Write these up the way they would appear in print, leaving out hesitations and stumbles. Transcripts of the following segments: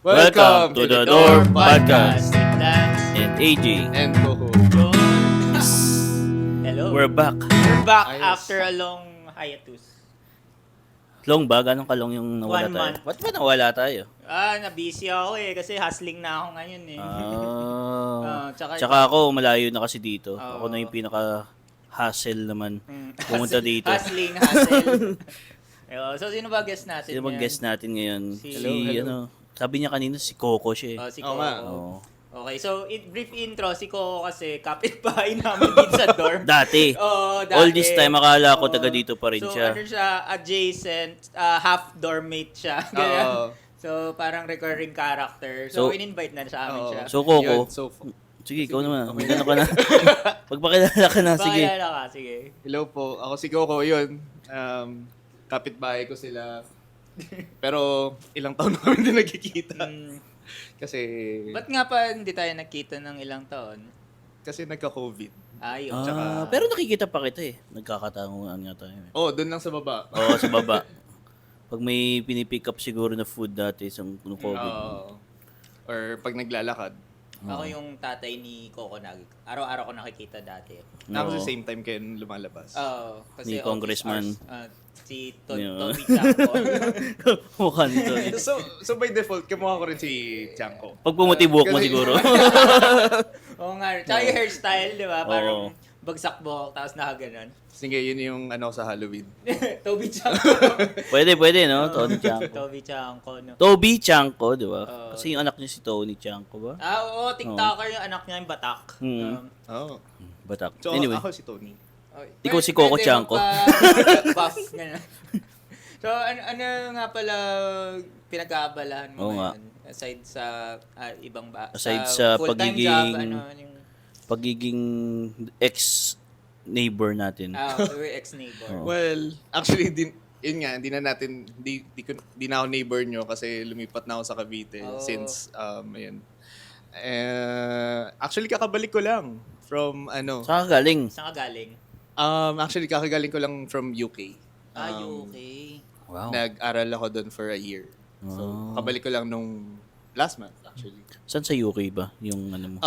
Welcome to the Dorm Podcast with Lance and AJ. And Coco. Jones. Hello. We're back. We're back Ayos. after a long hiatus. Long ba? Ganong kalong yung nawala 1 tayo? month. Ba't ba nawala tayo? Na-busy ako kasi hustling na ako ngayon eh. Tsaka ako, malayo na kasi dito. Oo. Ako na yung pinaka-hassle naman. Pumunta dito. Hustling. So, sino ba guest natin? Sino bang ngayon? guest natin ngayon? Hello. Sabi niya kanina si Coco siya eh. Si Oo Coco. nga. Oo. Okay, so brief intro. Si Coco kasi kapitbahay namin dito sa dorm. Dati. Oo, dati. All this time, akala ko Oo. taga dito pa rin so, siya. ano siya, adjacent, half dormmate siya. Ganyan. Oo. So, parang recurring character. So, So, in-invite na sa amin siya. So, Coco. Yun, so, Sige, ikaw naman. Magkano ka na? Pagpakilala ka na, sige. Pakilala ka, sige. hello po. Ako si Coco yun. Kapitbahay ko sila. Pero ilang taon na kami din nagkikita. Kasi Ba't nga pa hindi tayo nakita ng ilang taon? nagka-COVID. Ayun. Pero nakikita pa kita eh. Nagkakatangungan nga tayo eh. Oh, doon lang sa baba. Oo, sa baba. Pag may pinipick up siguro na food dati sa nung COVID. Oo. Or pag naglalakad. Ako yung tatay ni Coco araw-araw ko nakikita dati. Ako Oo. sa same time kayo lumalabas. Oo. Kasi Ni Congressman. si Yeah. Toby Chaco. Mukha nito eh. So by default, kamukha ko rin si Chanko. Pag pumuti buhok mo Kasi- siguro. Oo nga. Tsaka yung hairstyle, di ba? Parang Oo. bagsak buhok, tapos nakaganon. Sige, yun yung ano sa Halloween. Toby Chaco. Pwede, no? Tony Chanko. Toby Chaco, no? Toby Chanko, di ba? Oo. Kasi yung anak niya si Tony Chanko ba? Oo, TikToker yung anak niya, yung Batak. Mm. Oo. Batak. So Anyway. ako si Tony. Ikaw si Coco Chanco. Buff, gano'n. So, ano nga pala pinag-aabalahan mo Oo nga. ngayon? Aside sa ibang Aside sa full-time pagiging- job, ano yung... Pagiging ex-neighbor natin. We're ex-neighbor. Oo. Well, actually, yun nga, hindi na ako neighbor nyo kasi lumipat na ako sa Cavite Oh. since, ayun. Actually, kakabalik ko lang from, Saan ka galing? Saan ka galing? actually, kakagaling ko lang from UK. UK. Wow. Nag-aral ako doon for a year. So, kabalik ko lang nung last month, actually. Saan sa UK ba? Yung ano mo?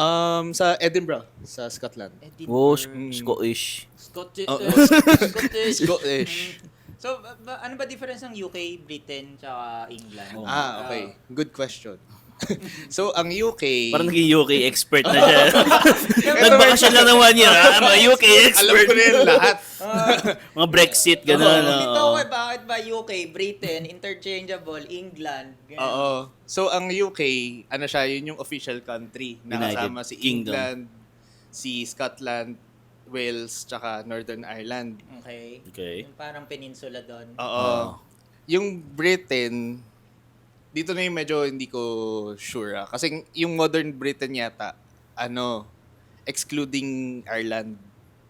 Sa Edinburgh, sa Scotland. Oh, Edinburgh. Scottish. Scottish. Oh. Scottish. Scottish. So, ano ba difference ng UK, Britain, tsaka England? Okay. Good question. So, ang UK... Parang naging UK expert na siya. Nagbakasyon lang ng 1 year. Mga UK Alam expert. ko na yun lahat. Mga Brexit, gano'n. Dito ako bakit ba UK, Britain, interchangeable, England? Ganun. Oo. So, ang UK, siya, yun yung official country. Nakasama si Kingdom. England, si Scotland, Wales, tsaka Northern Ireland. Okay. Okay. Yung parang peninsula doon. Oo. Yung Britain, dito na yung medyo hindi ko sure. Kasi yung modern Britain yata, excluding Ireland.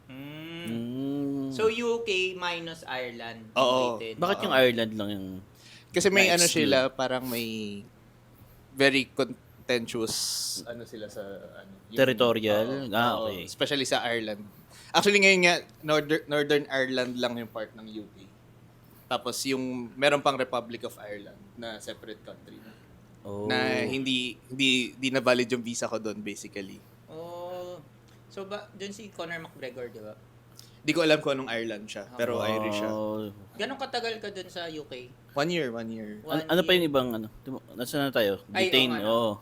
Mm. So UK minus Ireland, Oo. Britain. Bakit yung Ireland lang yung... Kasi may Na-exclude. sila, parang may very contentious sila sa yung- Territorial? Oo, Okay. especially sa Ireland. Actually ngayon nga Northern Ireland lang yung part ng UK. Tapos yung meron pang Republic of Ireland na separate country Oh. na hindi na valid yung visa ko doon basically. Oh. So doon si Conor McGregor, di ba? Di ko alam kung anong Ireland siya, pero Irish siya. Oh. Ganong katagal ka doon sa UK? 1 year. Ano pa yung ibang ano? Nasaan na tayo? Ay, Britain, oo nga, no. oh.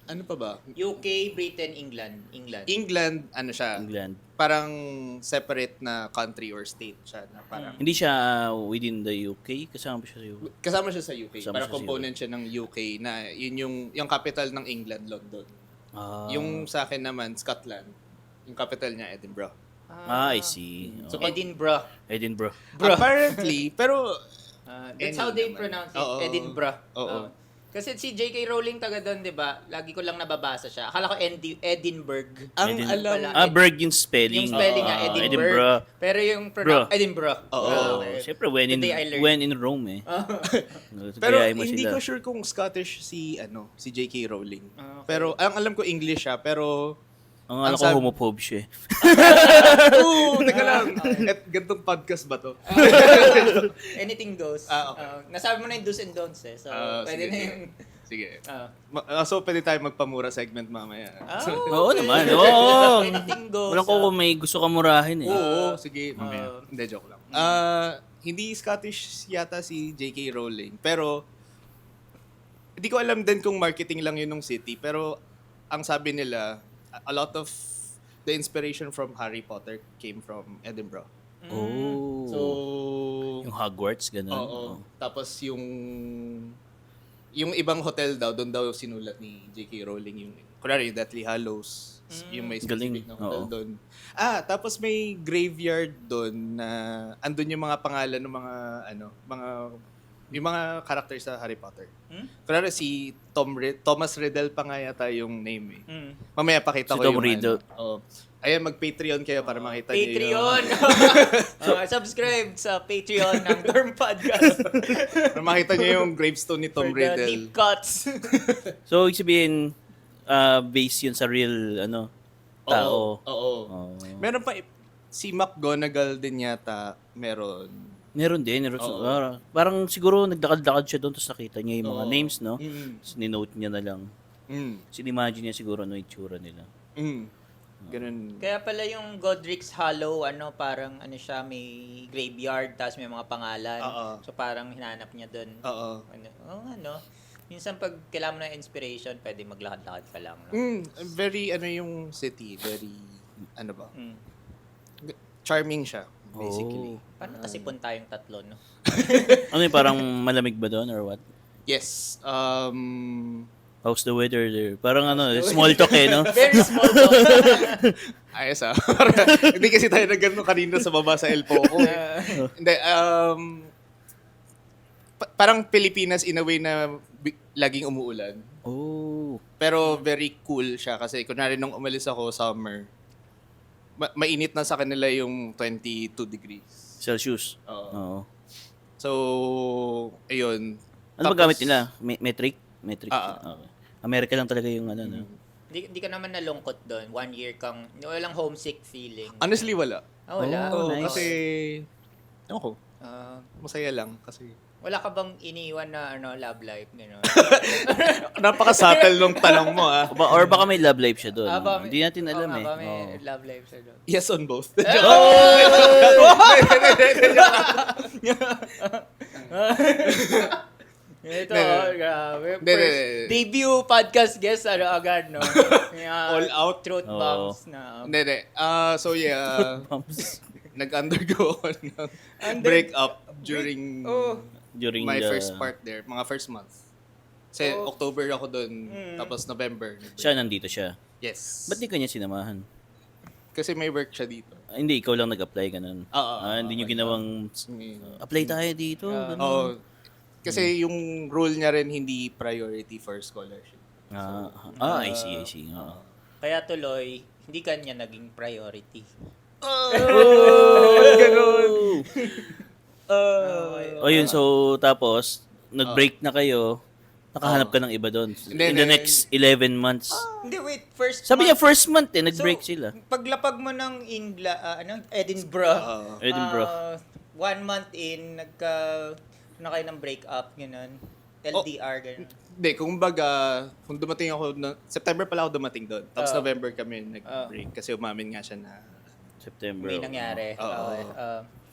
Ano pa ba? UK, Britain, England. England, siya, England. parang separate na country or state siya na parang Hindi siya within the UK? Kasama ba siya sa UK? kasama siya sa UK. Kasama Parang siya sa component siya ng UK na yun yung capital ng England, London. Ah, Yung sa akin naman, Scotland. Yung capital niya, Edinburgh. I see. So, Oh. Edinburgh. Edinburgh. Apparently, pero... That's how they naman. pronounce it. Oo. Edinburgh. Oo. Kasi si J.K. Rowling taga doon, di ba? Lagi ko lang nababasa siya. Akala ko Edinburgh. Ang Edinburgh. alam... Berg yung spelling. Yung spelling niya, Ah, Edinburgh. Pero yung Bro. Edinburgh. Oo. Okay. Siyempre, when Today I learned. when in Rome eh. pero Gayahin mo hindi sila. ko sure kung Scottish si J.K. Rowling. Okay. Pero ang alam ko English siya, pero... Ang ano ko, sabi- homophobe siya eh. Teka lang. At gantong podcast ba to? Anything goes. Okay. Nasabi mo na yung do's and don'ts eh. So, pwede sige. na yung... Sige. Ah. So, pwede tayo magpamura segment mamaya. Oo naman. Oo. Anything goes. Walang ko kung may gusto ka murahin eh. Oo, sige, mamaya. Hindi, joke lang. Hindi Scottish yata si J.K. Rowling. Pero, hindi ko alam din kung marketing lang yun ng city. Pero, ang sabi nila, a lot of the inspiration from Harry Potter came from Edinburgh. Oh. So, Yung Hogwarts, gano'n. oo. Tapos yung ibang hotel daw, doon daw sinulat ni J.K. Rowling yung, kunwari yung Deathly Hallows, yung may specific Galing. na hotel Oo. doon. Tapos may graveyard doon na andun yung mga pangalan ng yung mga characters sa Harry Potter. Kunwari si Thomas Riddle pa nga yata yung name eh. Mamaya pakita Si ko Tom yung Riddle. Oo. Ayan, mag-Patreon kayo para makita niyo Patreon. Subscribe sa Patreon ng Term Podcast. para makita niyo yung gravestone ni Tom For the Riddle. deep cuts. So, ibig sabihin, based yun sa real, tao. Oo. Oo. Meron pa, si McGonagall din yata, meron. Meron din. Parang siguro nagdakad-dakad siya doon tapos nakita niya yung mga names, no? Tapos ninote niya na lang. Sinimagine niya siguro ano yung itsura nila. Ganun. Kaya pala yung Godric's Hollow, parang siya, may graveyard, tapos may mga pangalan. So parang hinanap niya doon. Oo. Minsan pag kailangan mo ng inspiration, pwede maglakad-lakad ka lang. No? Very, yung city, very, charming siya, basically. Paano kasi punta yung tatlo, no? Ano yung parang malamig ba doon or what? Yes. How's the weather there? Parang small talk eh, no? Very small talk. Ayos Hindi kasi tayo nagano kanina sa baba sa El Poco. Hindi, parang Pilipinas in a way na laging umuulan. Oh. Pero very cool siya kasi kunwari nung umalis ako summer, mainit na sa kanila yung 22 degrees. Celsius. Oo. Oo. So, ayun. Ano ba gamit nila? Metric? Metric. Ah. Okay. Amerika lang talaga yung no? Hindi ka naman nalungkot doon. 1 year kang, walang homesick feeling. Honestly, wala. Wala. Oh, nice. Kasi, ako, masaya lang kasi. Wala ka bang iniwan na love life? Gano'n? Napaka-subtle nung tanong mo, Or baka may love life siya doon. Hindi natin alam eh. May Oo. love life siya doon. Yes on both. Ito, grabe. Hindi. Debut podcast guest, agad, no? All out. Truth bombs na. Hindi. So yeah, nag-undergo ako ng breakup during my first part there, mga first month. Kasi October ako doon, tapos November. Siya nandito siya. Yes. Ba't di kanya sinamahan? Kasi may work siya dito. Hindi, ikaw lang nag-apply ganun. Hindi nyo ginawang apply tayo dito. Ganun. Kasi yung rule niya rin hindi priority for scholarship. I see. Oo. Kaya tuloy, hindi kanya naging priority. Ganun. Yun, so tapos, nag-break na kayo, nakahanap ka ng iba doon. In the next 11 months. Hindi, wait. First Sabi niya, month. first month nag-break sila. Paglapag mo ng Edinburgh. Edinburgh. 1 month in, kayo ng break-up, gano'n. LDR, gano'n. Hindi, kung dumating ako, September pala ako dumating doon. Tapos November kami nag-break kasi umamin nga siya na September. May nangyari.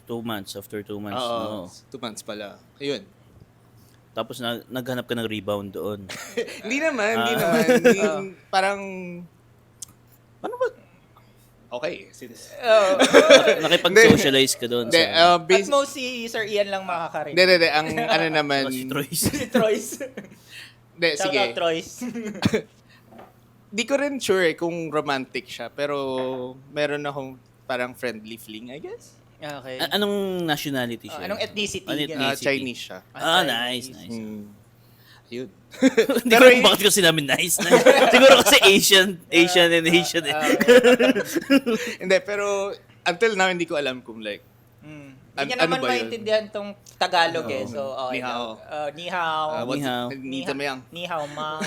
2 months, after 2 months. Oo, no. 2 months pala. Ayun. Tapos naghanap ka ng rebound doon. Hindi naman. Parang, paano ba? Okay. Nakipag-socialize ka doon. Hindi, At most si Sir Ian lang makakarinig. Hindi. Ang ano naman. Si Troyes. Si Troyes. Hindi, Shout sige. out, Troyes. Di ko rin sure kung romantic siya. Pero, meron akong parang friendly fling, I guess. Okay. Anong nationality siya? Anong ethnicity? Ethnicity. Chinese siya. Nice. Ayun. Hindi ko bakit kasi namin nice. Siguro kasi Asian and Asian eh. Hindi, pero until now, hindi ko alam kung like, Hindi niya naman ba yun? maintindihan tong Tagalog eh. So, Ni hao. Ni hao. Ni hao. Ni Tamayang. Ni hao ma.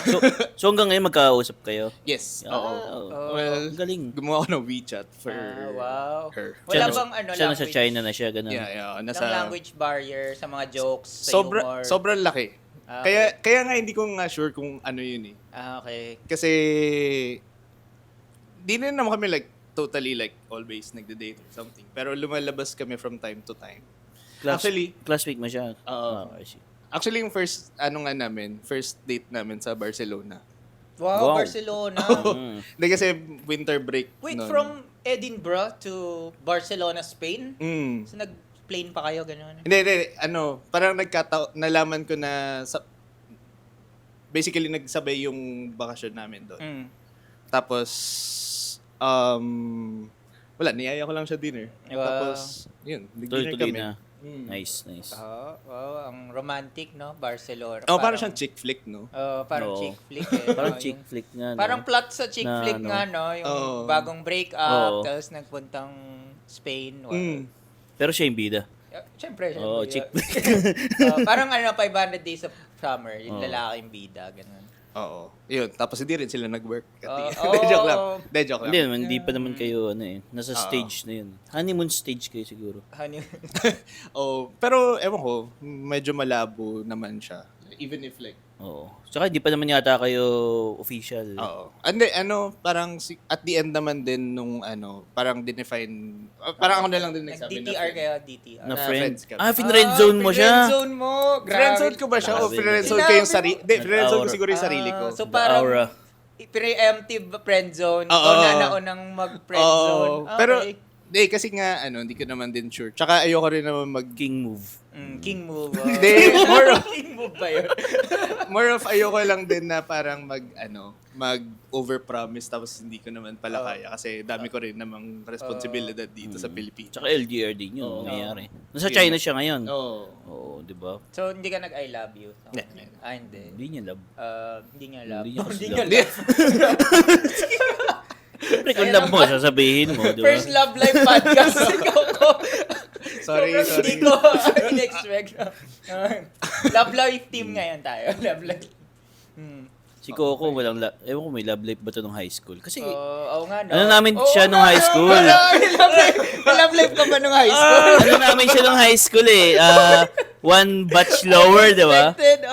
So hanggang ngayon magkausap kayo? Yes. Oo. Well, Galing. gumawa ako ng WeChat for Wow. her. Wala bang Siya nasa language? China na siya, ganun. Yeah. Ng language barrier sa mga jokes, sa humor? Sobrang laki. Kaya nga hindi ko nga sure kung ano yun eh. Okay. Kasi di na naman kami like totally like always nagde-date or something. Pero lumalabas kami from time to time. Classmate mo siya? Oo. I see. Actually, yung first date namin sa Barcelona. Wow. Barcelona. Hindi kasi winter break. Wait, nun. from Edinburgh to Barcelona, Spain? Mm. So nag-plane pa kayo, gano'n? Hindi, parang nalaman ko na basically nagsabay yung bakasyon namin doon. Mm. Tapos, wala, niyaya ko lang siya dinner. Wow. Tapos, yun, nag-dinner Tuloy-tuloy kami. na. Nice. Wow, ang romantic, no? Barcelona. Parang siyang chick flick, no? Parang Oo. chick flick eh. Parang no? chick flick nga. No? Parang plot sa chick Na, flick ano. nga, no? Yung bagong break Oo. up, tapos nagpuntang Spain. Wow. Pero siya yung bida. Siyempre. Oo, chick flick. Parang 500 days of summer, yung lalaking bida, ganun. Oo. Yun, tapos hindi rin sila nag-work. Oo. Joke lang. Joke lang. Hindi pa naman kayo, nasa stage na yun. Honeymoon stage kayo siguro. Pero ewan ko, medyo malabo naman siya. Even if like, Oo. Tsaka hindi pa naman yata kayo official. oo. Hindi, parang at the end naman din nung parang dinefine, parang ako na lang din nagsabi na Nag-DTR kayo, DTR. Na na friend. friends kami. Friend-zone mo siya. Friendzone mo. Grabe. Friendzone ko ba siya o Grabe. friendzone ko yung sarili? Hindi, friendzone ko siguro yung sarili ko. So The parang aura. preemptive friendzone. Oo. O naunang mag-friendzone. Oo. Pero, kasi nga, hindi ko naman din sure. Tsaka ayoko rin naman King move. King move. Hindi, more of, King move ba yun? more of ayoko lang din na parang mag-overpromise tapos hindi ko naman pala kaya kasi dami ko rin namang responsibilidad dito sa Pilipinas. Tsaka LDR din yun. Nangyayari. Nasa China siya ngayon. Oo. Oo, di ba? So, hindi ka nag-I love you? So, Hindi. Hindi. Hindi niya love. Hindi niya love. Hindi niya Hindi love. niya love. Siyempre, kung love mo, sasabihin mo, di ba? First Love Life podcast si Coco. Sorry. Hindi ko in-expect. Love Life team ngayon tayo. Love Life. Si Coco, ewan ko may love life ba ito nung high school? Kasi, Oo nga, no? ano namin siya nung high school? Love Life ka ba nung high school? Ano namin siya nung high school eh? One batch lower, di ba? Expected,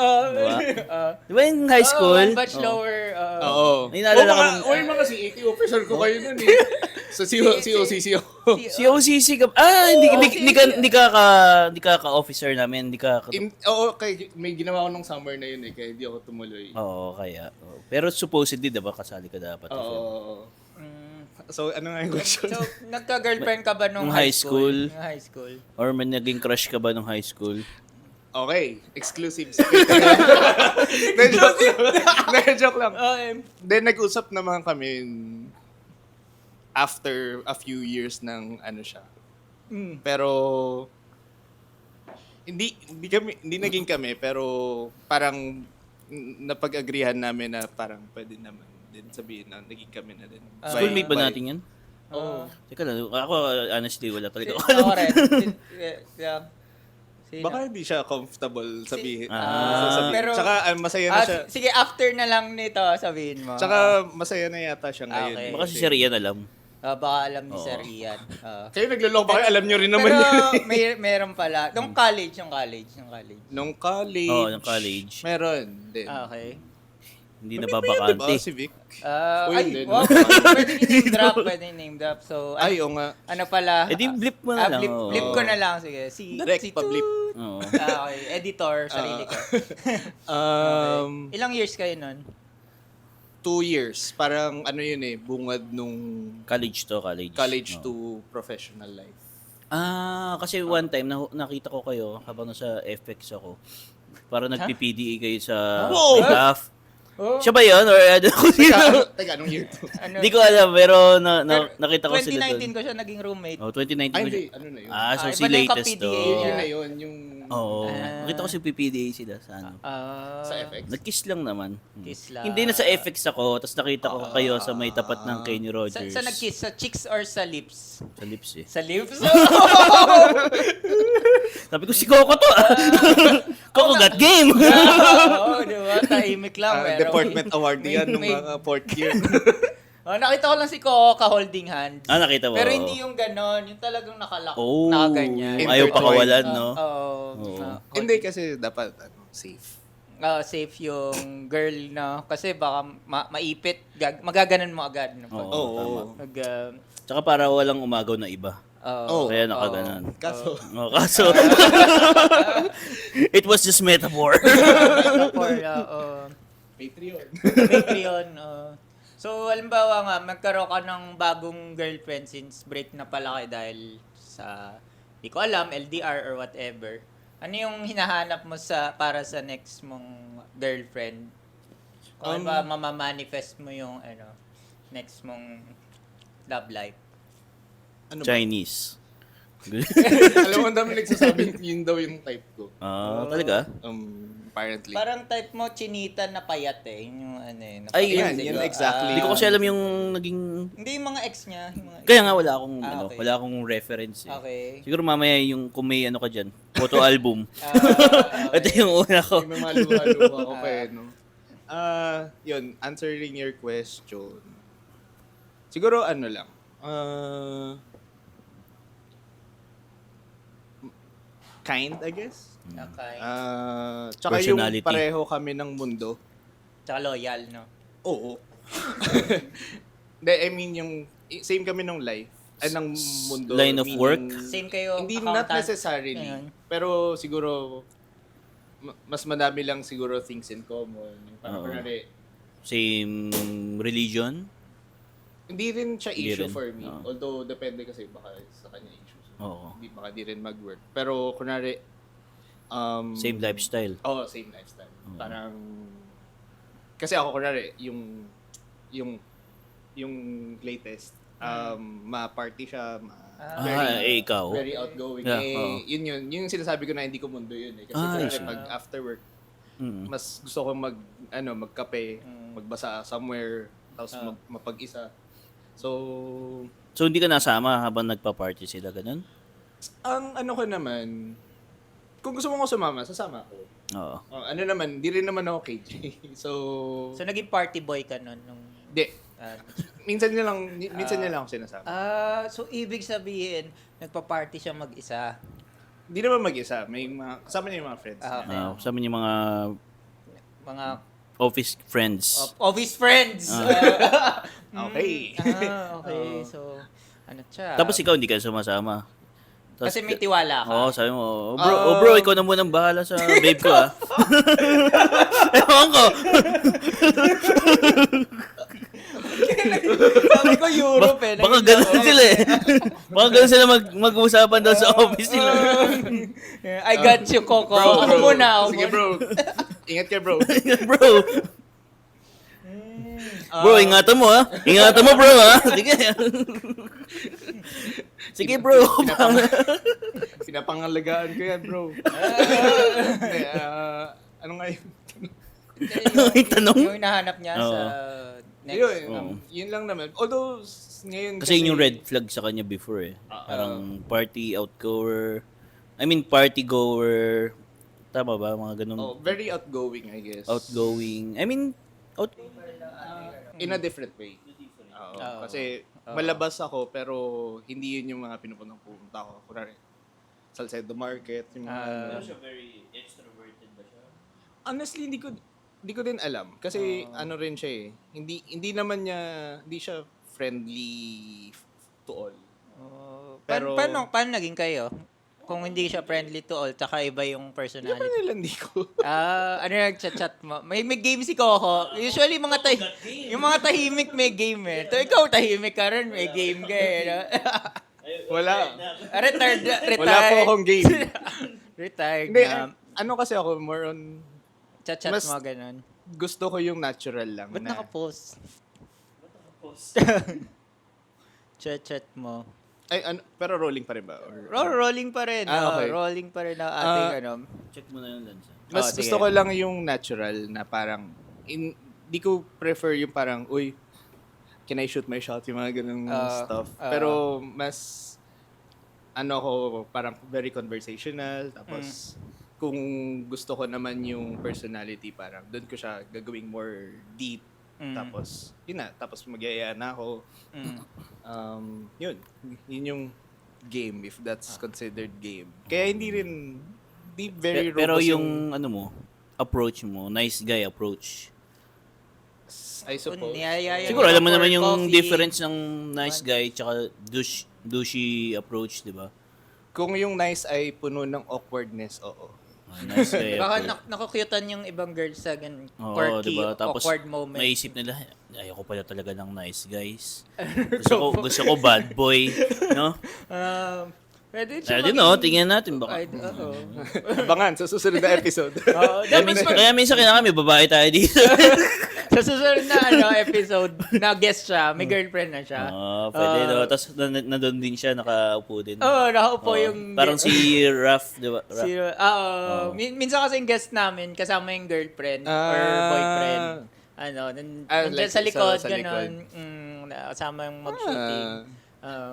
Di ba yung high school? One batch lower. Oo. May naalala ka Oy, mga si 80 officer ko kayo nun eh. So, si OCC. Si OCC ka. Hindi ka ka-officer namin. Hindi ka. Oo, may ginawa ko nung summer na yun eh, kaya hindi ako tumuloy. Oo, kaya. Oo. Pero supposedly, diba, kasali ka dapat. Oo. So, ano nga yung question? So, nagka-girlfriend ka ba nung Nung high high school? school? Nung high school. Or may naging crush ka ba nung high school? Okay, exclusive. Joke lang. Then, nag-usap naman kami after a few years ng siya. Pero, hindi naging kami, pero parang napag-agreehan namin na parang pwede naman din sabihin na naging kami na din. Schoolmate ba natin yan? Oo. Teka lang, ako honestly wala talaga ako Ako alam. rin. Yeah. Sino? Baka hindi siya comfortable sabihin. Pero- Tsaka masaya na siya. Sige, after na lang nito, sabihin mo. Tsaka masaya na yata siya ngayon. Okay. Baka si Sir Ian alam. Baka alam ni Sir Ian. Kayo nagloloko ba kayo? Alam nyo rin naman Pero yun. meron pala. Nung college. Nung college. Oo, nung college. Meron din. Okay. Hindi na Diba babakante. si Vic? Ay, hindi, wow. Pwede name drop. So, Ay, oo nga. ano pala? Eh di blip mo na lang. oo. Blip ko na lang. Sige. Si Direct pa-blip. Oo. Okay. Editor, sarili ko. Ilang years kayo nun? 2 years. Parang yun eh, bungad nung College college Oo. to professional life. Kasi one time nakita ko kayo habang nasa FX ako. Parang nagpi-PDA kayo sa Wow! staff. Oh. Siya ba yun? Or ano ko Teka, anong year to? Hindi ko alam, pero nakita ko sila 2019 doon. ko siya naging roommate. Oh, 2019 Ay, ko hindi. siya. Ano na yun? So iba si na yung latest to. ka-PDA niya. Yun na yun, yung Oo. Nakita ko si PPDA sila sa ano. sa FX. Nag-kiss lang naman. Kiss lang. Hindi na sa FX ako, tapos nakita ko kayo sa may tapat ng Kenny Rogers. Sa nag-kiss? Sa cheeks or sa lips? Sa lips eh. Sa lips? Sabi ko si Coco to. Coco got game. Oo, di ba? Tahimik lang. pero- Department award yan nung may- mga 4th year. Nakita ko lang si Coco ka-holding hands. Nakita mo. Pero hindi yung ganon. Yung talagang nakalak. Oh, Nakaganyan. ayaw pa kawalan, no? Oo. Oo. Hindi kasi dapat safe. safe yung girl na kasi baka maipit, magaganon mo agad. No? Pag, tama. Pag, Tsaka para walang umagaw na iba. Kaya nakaganon. Kaso, Kaso, it was just metaphor. for, Patreon. So, halimbawa nga, magkaroon ka ng bagong girlfriend since break na pala kayo dahil sa, di ko alam, LDR or whatever. Ano yung hinahanap mo para sa next mong girlfriend? Kung ba mamamanifest mo yung next mong love life? ano ba? Chinese. Alam mo, ang dami nagsasabing yun daw yung type ko. Talaga? Apparently. Parang type mo, chinita na payat eh. Yung Ay, yan exactly. Hindi ko kasi alam yung naging... Hindi yung mga ex niya. Yung mga Kaya nga wala akong, okay. wala akong reference eh. Okay. Siguro mamaya yung kung may ka dyan, photo album. Okay. Ito yung una ko. May mga luha-luha ko pa eh, no? Yun, answering your question. Siguro ano lang. Kind, I guess. Okay. Tsaka yung Personality. pareho kami ng mundo. Tsaka loyal, no? Oo. Hindi, I mean yung same kami ng life. Ng mundo. Line of meaning, work? Same kayo, Hindi not accountant. necessarily. Ayun. Pero siguro mas madami lang siguro things in common. Yung parang Oo. kunwari, Same religion? hindi rin siya Hindi issue rin. for me. Oo. Although depende kasi baka sa kanya issue. So, Oo. baka di rin mag-work. Pero kunwari Same lifestyle? same lifestyle. Parang kasi ako kunwari yung latest ma-party siya, Ikaw? very outgoing. Yeah, oo. Yun yung sinasabi ko na hindi ko mundo yun eh. Kasi I kunwari see. pag after work, Mm. mas gusto ko magkape, magbasa somewhere, tapos mapag-isa. So, So, hindi ka nasama habang nagpa-party sila, ganun? ang ano ko naman, kung gusto mo ko sumama, sasama ako. Oo. Ano naman, di rin naman ako KJ. So, So, naging party boy ka nun? Nung, di. Minsan niya lang ako sinasama. so, ibig sabihin, nagpa-party siya mag-isa. Hindi naman mag-isa. May kasama niya yung mga friends. Okay. Kasama niyo mga Mga office friends. office friends! Okay. Okay. So, ano siya? Tapos ikaw hindi ka sumasama. Tapos, Kasi may tiwala ka. Oo, sabi mo, bro, ikaw na munang bahala sa babe ko, ah. Ewan ko. Sabi ko Europe eh. Baka ganun sila eh. Baka ganun sila mag-uusapan daw sa office nila. I got you, Coco. Ako muna. Sige, bro. Ingat ka, bro. Bro. Bro, ingatan mo, ha? Ingatan mo, bro, ha? Sige. Sige, bro. Pinapangalagaan ko yan, bro. Ano nga yun? Yung tanong? Yung hinahanap niya sa next. Yun lang naman. Although, ngayon Kasi yun yung red flag sa kanya before eh. Parang party outgoer. I mean, party goer. Tama ba? Mga ganun. very outgoing, I guess. Outgoing. I mean, In a different way. Kasi malabas ako, pero hindi yun yung mga pinupuntang pumunta ko. Kunwari, Salcedo Market, yung mga very extroverted ba siya? Honestly, hindi ko din alam. Kasi ano rin siya eh. Hindi siya friendly to all. Pero- Paano naging kayo? Kung hindi siya friendly to all, tsaka iba yung Hindi personality. pa nilandi ko. Ano yung chat mo? May game si Coco. Usually, yung mga tahimik may game eh. To ikaw, tahimik ka rin, may game ka eh. No? Wala. Retired. Wala po akong game. Retired Hindi, na. ano kasi ako, more on, Chat mas- mo, ganun. gusto ko yung natural lang. Ba't naka-post? Chat mo. Ay, pero rolling pa rin ba? Rolling pa rin. Okay. Rolling pa rin ang ating Check mo na yung lens. Mas sige. gusto ko lang yung natural na parang, di ko prefer yung parang, uy, can I shoot my shot? Yung mga ganung stuff. Pero mas, parang very conversational. Tapos, kung gusto ko naman yung personality, parang doon ko siya gagawing more deep. Tapos, yun na. Tapos magyayaya na ako. Yun yung game, if that's considered game. Kaya hindi very Pero robust yung ano mo, approach mo, nice guy approach. I suppose. Niyayaya Siguro mo alam mo for naman yung coffee. difference ng nice guy tsaka douchey approach, di ba? Kung yung nice ay puno ng awkwardness, oo. Nice guy Baka approach. nakukyutan yung ibang girls sa ganun Oo, quirky, diba? Tapos, awkward moment. maisip nila, ayoko pala talaga ng nice guys. Gusto ko bad boy, no? Pwede siya Pwede no, tingnan natin baka. Oo. Abangan sa susunod na episode. Oo, Kaya minsan kailangan may babae tayo dito. sa susunod na episode, na guest siya, may girlfriend na siya. Pwede no. Tapos nandun din siya, nakaupo din. Oo, nakaupo Oo. yung... Parang si Raph, di ba? Raph. Minsan kasi yung guest namin, kasama yung girlfriend or boyfriend. Nandiyan like sa likod, sa likod. gano'n. Kasama yung mag-shooting.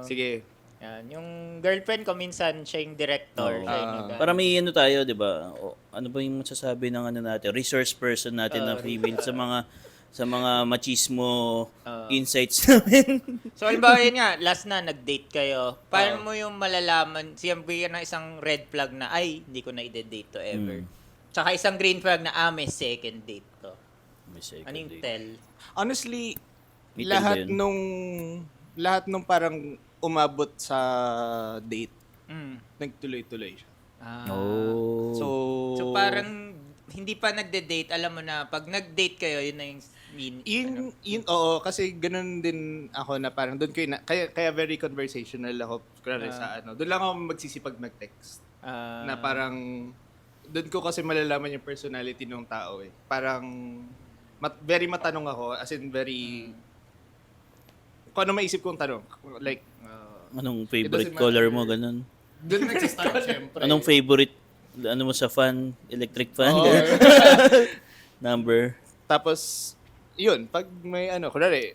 Sige. Yan. Yung girlfriend ko minsan, siya yung director. Oo. Siya yung Para may ano tayo, di ba? Ano ba yung masasabi ng ano natin? Resource person natin na female sa mga machismo insights namin. So, halimbawa yun nga, last na, nag-date kayo. Paano mo yung malalaman, siyempre yan ang isang red flag na, ay, hindi ko na i-date to ever. Tsaka isang green flag na, may second date to. Ano yung tell? Honestly, May lahat tell ba nung parang umabot sa date, nagtuloy-tuloy siya. Oh. So parang hindi pa nagde-date, alam mo na pag nag-date kayo, yun na yung oo, kasi ganun din ako na parang doon kaya very conversational ako sa doon lang ako magsisipag mag-text. Na parang doon ko kasi malalaman yung personality ng tao eh. Parang very matanong ako, as in very kung ano maisip kong tanong. Like, Anong favorite color mo, ganun? doon nagsistart, syempre. Anong favorite, ano mo sa fan? Electric fan? Oo. Ganun? Number? Tapos, yun, pag may kunwari,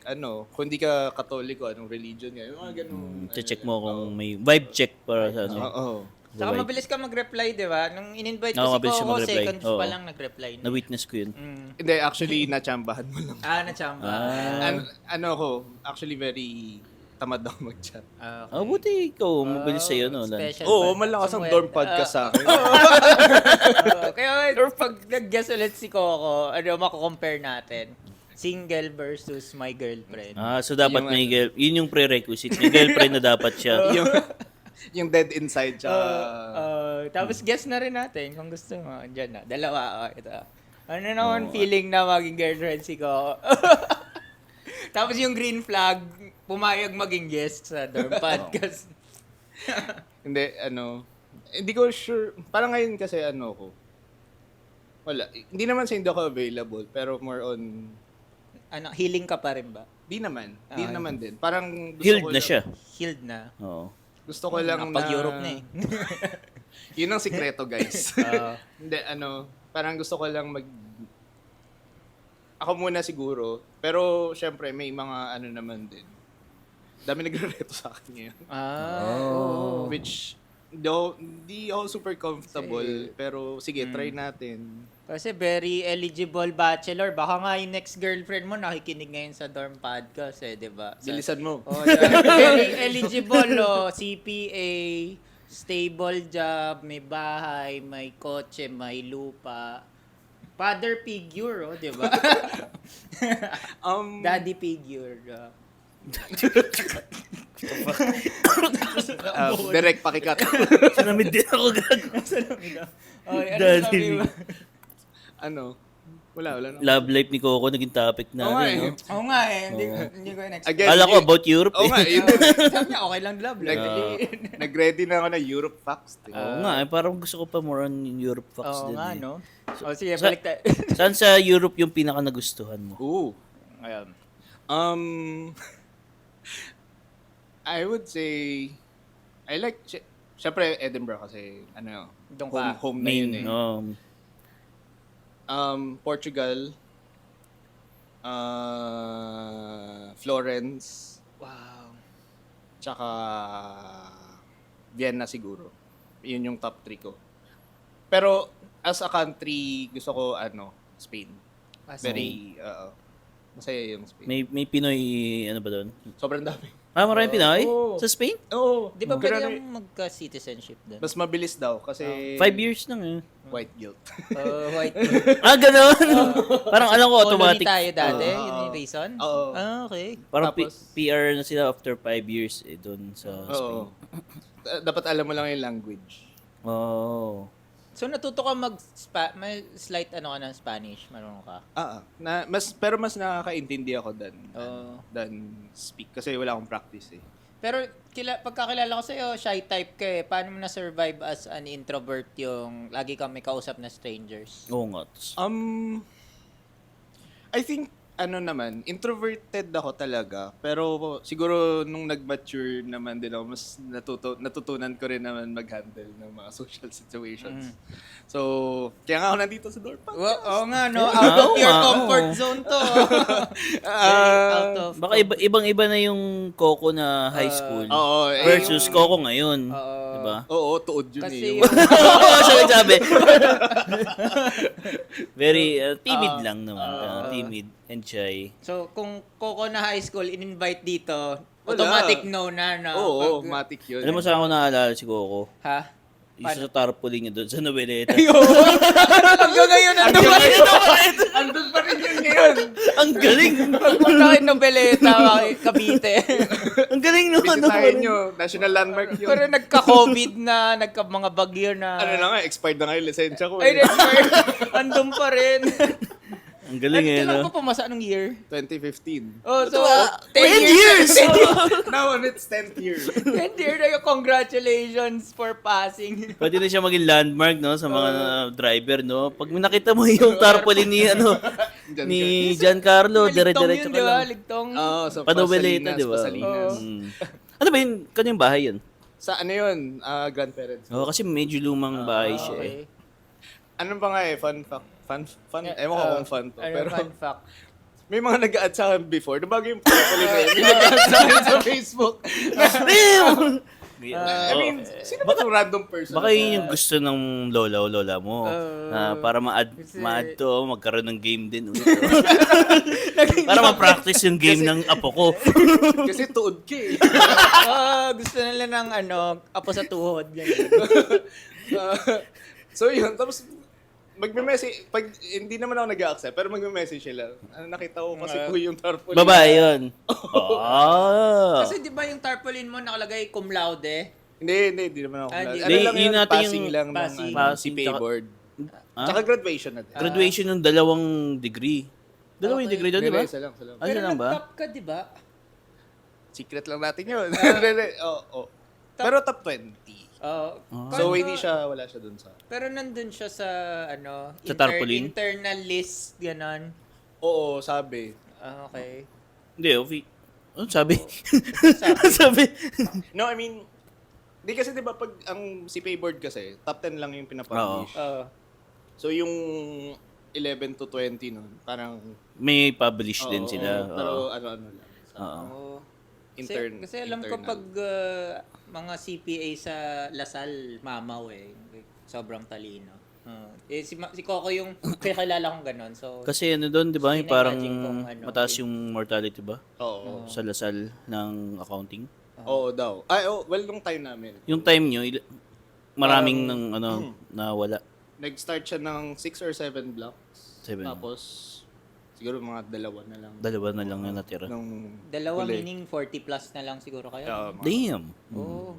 kung di ka katoliko, anong religion nga, yung mga ganun. Check mo kung may vibe check para sa ano. Oo. Saka vibe. mabilis ka mag-reply, di ba? Nung in-invite Oo, ko si mabilis siya Coco, mag-reply. seconds Oo. pa lang nag-reply. Na-witness ko yun. Hindi, actually, natsambahan mo lang. Nachamba. Actually, very tamad ako mag-chat. Okay. Buti ikaw, mabilis sa'yo, no? Lan? Special Oo, ba? malakas ang Samuel. dorm podcast sa akin. Kaya pag nag-guess ulit si Coco, mako-compare natin. Single versus my girlfriend. So dapat Yung may yun yung prerequisite. May girlfriend na dapat siya. yung dead inside siya. Tapos guess na rin natin kung gusto mo. Diyan na. Dalawa. Ito. Ano naman feeling na maging girlfriend si Coco? Tapos yung green flag, pumayag maging guest sa dorm podcast. Hindi, hindi ko sure. Parang ngayon kasi ko. Wala. Hindi naman sa hindi ako available, pero more on... Healing ka pa rin ba? Di naman. Di naman din. Parang gusto Healed ko na lang- siya. Healed na. Oo. Gusto ko lang na... Pag-Europe na eh. Yun ang sikreto, guys. Hindi, parang gusto ko lang Ako muna siguro. Pero, syempre, may mga naman din. Dami nagre-reto sa akin ngayon. Which, di ako super comfortable. Pero, sige, try natin. Kasi very eligible bachelor. Baka nga yung next girlfriend mo nakikinig ngayon sa dorm podcast di ba? Bilisan mo. Very eligible, CPA, stable job, may bahay, may kotse, may lupa. Father figure, di ba? Daddy figure. Direct pakikat. Sinamid din ako gago. Daddy. Wala na. Love life ni Coco naging topic natin. No? Oo nga hindi ko in-expect. Again, Kala ko about Europe Oo nga, eh. yun. Sabi niya, okay lang love life. Nag-ready na ako na Europe facts. Oo nga, parang gusto ko pa more on Europe facts Oo din nga, eh. no? Sige, balik tayo. Saan sa Europe yung pinaka nagustuhan mo? Ayun. I would say, I like, syempre Edinburgh kasi, Doon ka. home na yun eh. Portugal, Florence, Wow. tsaka Vienna siguro. Yun yung top 3 ko. Pero as a country, gusto ko Spain. Very masaya yung Spain. May Pinoy, ano ba doon? Sobrang dami. Maraming Pinoy? Oo. Sa Spain? Oo. Di ba Pero pwede yung magka-citizenship doon? mas mabilis daw kasi 5 years lang eh. white guilt. White. Ganun. Parang alam ko, Colony automatic. tayo dati, Oo. yun yung reason? Oo. Okay. Parang Tapos- PR na sila after 5 years eh, doon sa Spain. Oo. Dapat alam mo lang yung language. Oh. So natuto ka may slight ano ka ng Spanish, marunong ka? Pero mas nakakaintindi ako Oo. than speak kasi wala akong practice eh. Pero pagkakilala ko sa'yo, shy type ka eh. Paano mo na-survive as an introvert yung lagi kang may kausap na strangers? Oo nga. I think introverted ako talaga. Pero siguro nung nag-mature naman din ako, mas natutunan ko rin naman mag-handle ng mga social situations. So, kaya nga ako nandito sa door pa. Oo nga, no? Out of your comfort zone to. Out of... Baka ibang-iba na yung Coco na high school Oo. versus Coco ngayon. Diba? Oo, tuod yun Kasi eh. Oo, siya nagsabi. Very timid lang naman. Timid and shy. So, kung Coco na high school, in-invite dito, automatic no na, no? Oo, matic yun. Alam mo saan ako naalala si Coco? Ha? Isa sa tarpaulin niya doon sa Noveleta. Hanggang ngayon, nandun pa rin. Andun pa rin yun ngayon. Ang galing! Pagpunta kayo Nobeleta, Cavite. Ang galing no? Bisitahin nyo. National landmark yun. Pero nagka-COVID na, mga bagyo na. Ano na nga, expired na nga yung lisensya ko. Ay, andun pa rin. Ang galing eh, Kailan no? pa pumasa anong year? 2015. Oh, so, 10 years! Now on its 10th year. 10 year na yung congratulations for passing. Pwede na siya maging landmark, no? Sa mga driver, no? Pag nakita mo yung tarpaulin ni, ni Giancarlo, dire-diretso Ligtong yun, ka di ba? lang. Ligtong. Oo, sa Panoveleta, di ba? Pasalinas. Ano ba yun? Kanyang bahay yun? Sa ano yun? Grandparents. Oo, kasi medyo lumang bahay siya eh. Okay. Ano ba nga eh? Fun fact. Ewan ko kung fun to. Ano, Pero fun fact. may mga nag-a-add sa akin before. Nabago yung profile na yun. May nag-a-add sa akin sa Facebook. I mean, sino ba itong random person? Baka yun yung gusto ng lola o lola mo. Na para ma-add to, magkaroon ng game din ulit. Para ma-practice yung game ng apo ko. Kasi tuod ka eh. Gusto nila ng apo sa tuhod. Ganyan. So yun, tapos magme-message, pag hindi naman ako nag-accept, pero magme-message sila. Nakita ko kasi po yung tarpaulin. Babae yun. Kasi di ba yung tarpaulin mo nakalagay cum laude? Hindi naman ako. Hindi. Ano lang Yun yun, natin passing yung- lang passing. ng Passing, CPA tsaka- board. Ah? Tsaka graduation na din. Graduation ng 2 degree. Dalawang Okay. degree doon, di ba? Isa lang. Ano lang ba? nag-top ka, di ba? Secret lang natin yun. Oo. Pero top 20. So wala siya dun sa... Pero nandun siya sa Sa tarpaulin? internal list, ganon. Oo, sabi. Okay. Hindi, ano sabi? Sabi. No, I mean, di kasi di ba pag ang CPA board kasi, top 10 lang yung pinapublish. So yung 11 to 20 nun, parang... May publish din Oo, sila. Pero Oo. ano-ano lang. Oo. Kasi alam ko internal. pag mga CPA sa Lasal, mamaw eh. Sobrang talino. Si Coco yung kilala kong ganon. So, Kasi ano doon, di ba? Yung parang Ina-imagine kung mataas yung mortality ba? Oo. Sa Lasal ng accounting. Oo daw. Well, nung time namin. Yung time nyo, maraming nawala. Nag-start siya ng 6 or 7 blocks. 7. Tapos, siguro mga 2 na lang. 2 na lang yung natira. Nung dalawa huli. meaning 40 plus na lang siguro kayo. Damn!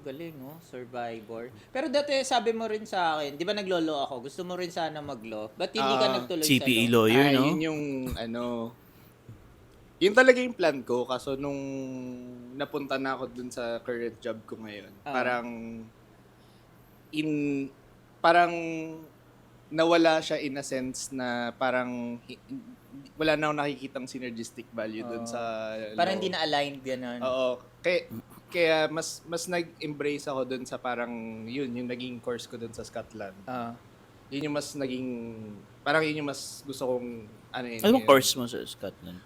Galing, no? Survivor. Pero dati sabi mo rin sa akin, di ba naglolo ako? Gusto mo rin sana maglo. Ba't hindi ka nagtuloy CPE sa law? lawyer, no? Yun yung yun talaga yung plan ko. Kaso nung napunta na ako dun sa current job ko ngayon, parang nawala siya in a sense na parang wala na akong nakikitang synergistic value dun sa Parang law. hindi na aligned, gano'n. Oo. Kaya mas nag-embrace ako dun sa parang yun, yung naging course ko dun sa Scotland. Yun yung mas naging, parang yun yung mas gusto kong yun. Ano bang course mo sa Scotland?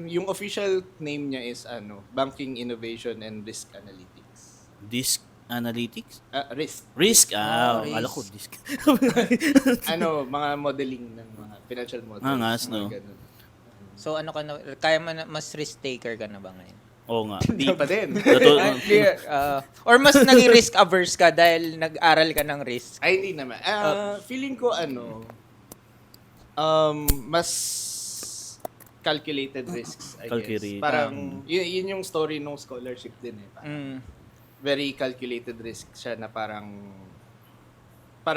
Yung official name niya is Banking Innovation and Risk Analytics. Disk Analytics? Risk. Risk? Risk. Akala ko disk. Mga modeling ng mga financial models. Ngas, mga no? ganun. So ano ka na, kaya mo na, mas risk taker ka na ba ngayon? Oo nga. Hindi pa din. Or mas naging risk averse ka dahil nag-aral ka ng risk? Ay, hindi naman. Feeling ko mas calculated risks, I Calculate. guess. Parang, yun yung story ng scholarship din eh. Parang, very calculated risk siya na parang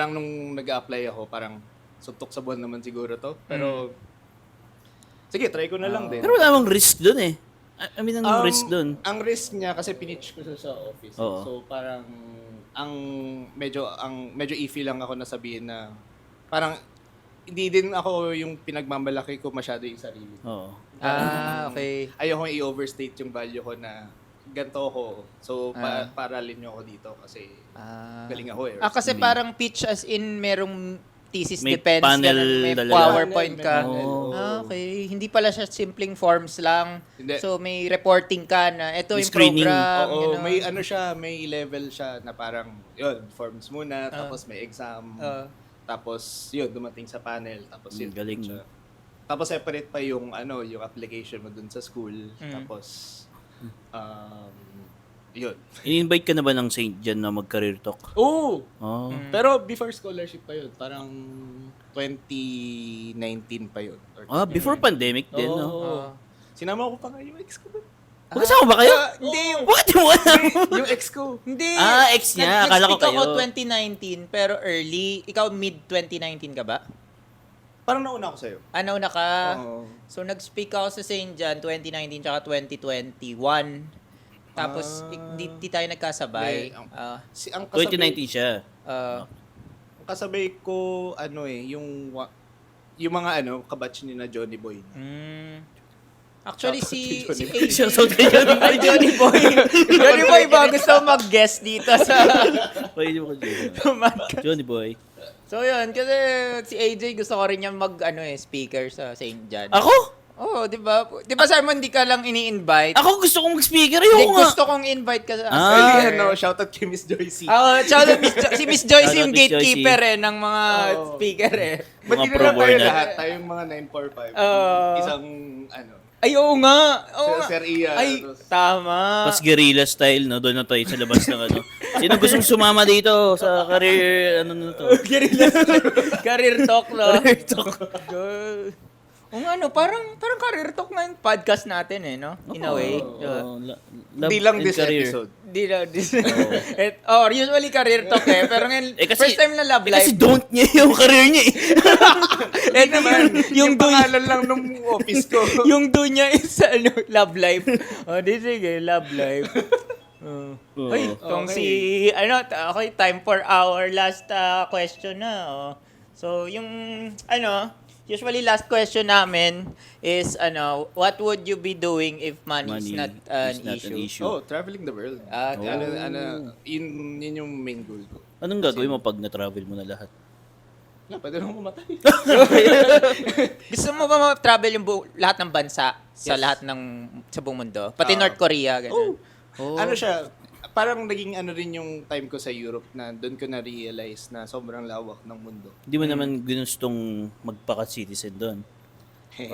nung nag-apply ako, parang suntok sa buwan naman siguro to. Pero, sige, try ko na lang din. Pero wala namang risk dun eh. I mean, ang risk dun. Ang risk niya kasi pinitch ko siya sa office. Oo. So parang medyo iffy lang ako na sabihin na parang hindi din ako yung pinagmamalaki ko masyado yung sarili. Oo. Okay. Ayoko i-overstate yung value ko na ganito ako. So paralin niyo ako dito kasi galing ako eh. Kasi parang pitch as in merong thesis May defense, panel ganun, may talaga. PowerPoint ka. May panel, oo. Okay. Hindi pala siya simpleng forms lang. Hindi. So may reporting ka na ito May yung screening. program. Oo, you know. may may level siya na parang yun, forms muna, tapos may exam. Tapos yun, dumating sa panel, tapos yun. Galing. siya. Tapos separate pa yung yung application mo dun sa school. Tapos yun. In-invite ka na ba ng St. John na mag-career talk? Oh, Oh. pero before scholarship pa yun. Parang 2019 pa yun. Or Before pandemic din, no? Oo. Sinama ko pa nga yung ex ko. Magkasama ba kayo? Hindi yung Bakit mo alam? Yung ex ko. Hindi. Ex niya. Akala ko Nag-speak kayo. ako 2019 pero early. Ikaw mid 2019 ka ba? Parang nauna ako sa'yo. Nauna ka. Oo. So nag-speak ako sa St. John 2019 tsaka 2021. Tapos di tayo nagkasabay. Hindi, ang kasabay, 2019 siya. ang kasabay ko, yung mga kabatch ni na Johnny Boy. Actually, Shoutout si kay Johnny AJ. Shoutout kay Johnny Boy. Johnny Boy. Johnny Boy ba gusto mag-guest dito sa Pwede mo ko podcast? Johnny Boy. So yun, kasi si AJ gusto ko rin niya speaker sa St. John. Ako? Oo, di ba? Di ba sabi mo hindi ka lang ini-invite? Ako gusto kong mag-speaker. Hindi, Ayoko nga. gusto kong invite ka sa Shoutout kay Miss Joycey. si Miss Joyce Shoutout, yung Miss gatekeeper ng mga speaker Ba't Mga hindi na pro lang board tayo na. lahat? Tayong mga 945. Isang, Ay, oo nga. Oo nga. Sir Ian. Ay, tama. Tapos guerrilla style, no? Doon na tayo sa labas ng ano. Sino gustong sumama dito sa career, to? Career talk, no? Career talk. Parang career talk na yung podcast natin no? In a way. Hindi lang and this career. episode. Di na, usually career talk Pero ngayon, Kasi, first time na love kasi life. don't niya yung career niya eh. Yung pangalan lang nung office ko. Yung do niya is love life. Sige, love life. Ay, kung si, okay, time for our last question na. So, yung, usually last question namin is, what would you be doing if money is not an issue? Oh, traveling the world. Yun yung main goal ko. Anong gagawin mo pag na-travel mo na lahat? Pwede nang mamatay. Gusto mo ba ma-travel yung lahat ng bansa sa lahat sa buong mundo? Pati North Korea, ganun. Siya, parang naging rin yung time ko sa Europe na doon ko na-realize na sobrang lawak ng mundo. Hindi mo naman ginustong magpaka-citizen doon?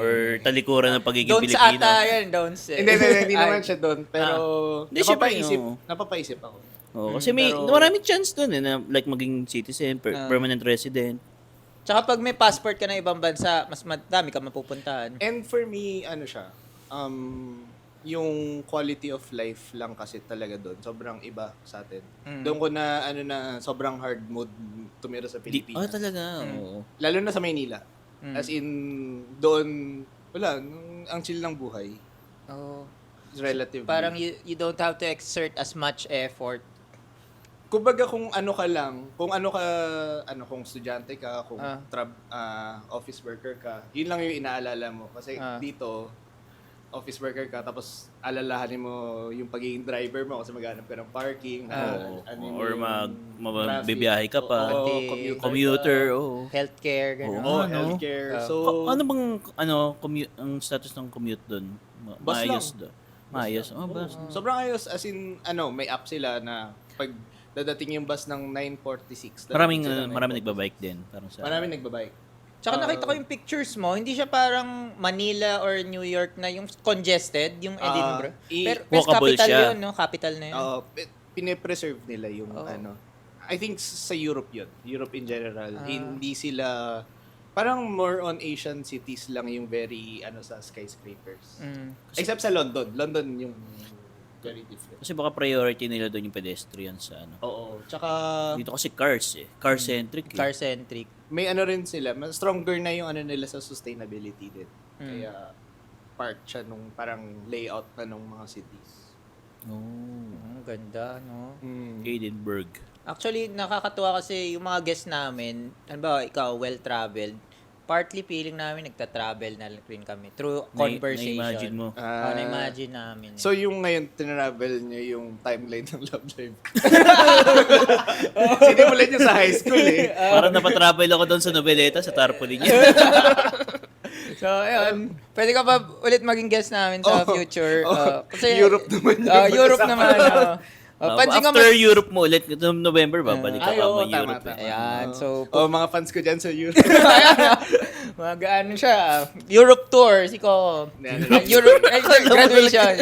Or talikuran ng pagiging Don't sa Pilipino? ata yan, don't say. Hindi naman siya doon. Pero Hindi, syempre, napapaisip ako. Kasi maraming chance doon na like maging citizen, permanent resident. Tsaka pag may passport ka na ibang bansa, mas madami ka mapupuntahan. And for me, yung quality of life lang kasi talaga doon. Sobrang iba sa atin. Doon ko na, sobrang hard mode tumira sa Pilipinas. Talaga? Oo. Lalo na sa Maynila. As in, doon, wala, ang chill ng buhay. It's relative. Parang you don't have to exert as much effort. Kumbaga kung kung estudyante ka, kung office worker ka, yun lang yung inaalala mo. Kasi dito, office worker ka, tapos alalahanin mo yung pagiging driver mo kasi maghanap ka ng parking. Or magbibiyahe ka pa. Commuter. Healthcare, gano'n. Healthcare. Ano bang ang status ng commute doon? Maayos doon. Maayos. Bus. Sobrang ayos, as in, may app sila na pag dadating yung bus ng 9:46. Maraming nagbabike din. Parang sa Maraming nagbabike. Tsaka nakita ko yung pictures mo, hindi siya parang Manila or New York na yung congested, yung Edinburgh. Pero walkable capital siya. yun, no? Capital na yun. Pine-preserve nila yung I think sa Europe yun. Europe in general. Hindi sila parang more on Asian cities lang yung very sa skyscrapers. Except sa London. London yung very different. Kasi baka priority nila doon yung pedestrian sa Oo. Tsaka Dito kasi cars Car-centric. Car-centric. may rin sila. Mas stronger na yung nila sa sustainability din. Kaya part siya nung parang layout na nung mga cities. Ang ganda, no? Edinburgh. Actually, nakakatuwa kasi yung mga guests namin, ano ba, ikaw, well-traveled, partly feeling namin nagta-travel na rin kami through conversation. Na-imagine mo. Na-imagine namin. So yung ngayon, tinravel niyo yung timeline ng Love Live. Sinimulan niyo sa high school eh. Parang napatravel ako doon sa Noveleta, sa tarpaulin niya. So, ayun. Pwede ka pa ulit maging guest namin sa future. Kasi, Europe naman yung Europe naman. Pansin ko After Europe mo ulit, November, babalik ka pa mo Europe. tama. Ayan. So, mga fans ko dyan sa Europe. ano siya, Europe tour, si Coco. Europe, graduation.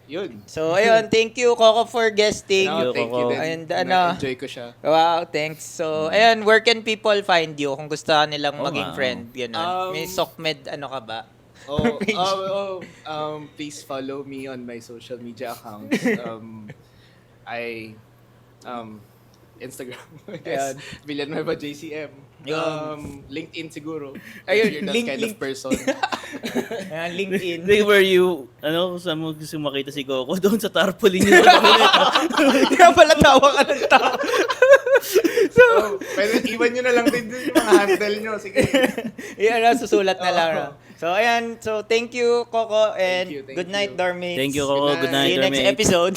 Yun. So, ayun, thank you, Coco, for guesting. Thank you din. And, Na-enjoy ko siya. Wow, thanks. So, ayun, where can people find you kung gusto nilang maging nga. friend? Ganun. May SOCMED, ano ka ba? Please follow me on my social media accounts. Instagram. Yes. Villanueva JCM. LinkedIn siguro. Ayun, If you're that kind of person. Ayan, LinkedIn. Like where you, saan mo gusto makita si Coco? Doon sa tarpaulin niya. Kaya pala tawa ka ng tawa. Pwede iwan nyo na lang din yung mga handle nyo. Sige. Yan, susulat na lang. So, ayan. So, thank you, Coco. And Thank you. good night, Dormates. Thank you, Coco. Good night, See you next Dormates. episode.